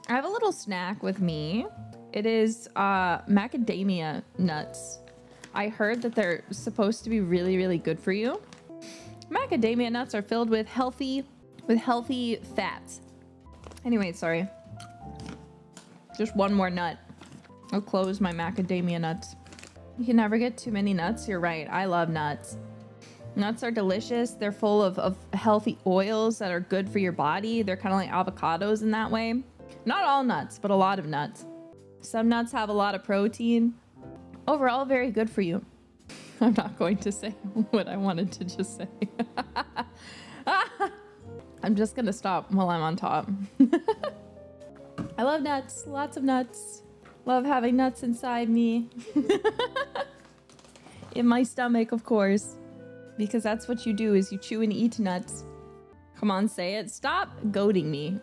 I have a little snack with me. It is macadamia nuts. I heard that they're supposed to be really, really good for you. Macadamia nuts are filled with healthy fats. Anyway, sorry. Just one more nut. I'll close my macadamia nuts. You can never get too many nuts. You're right. I love nuts. Nuts are delicious. They're full of healthy oils that are good for your body. They're kind of like avocados in that way. Not all nuts, but a lot of nuts. Some nuts have a lot of protein. Overall, very good for you. I'm not going to say what I wanted to just say. I'm just gonna stop while I'm on top. I love nuts. Lots of nuts. Love having nuts inside me. In my stomach, of course. Because that's what you do, is you chew and eat nuts. Come on, say it. Stop goading me.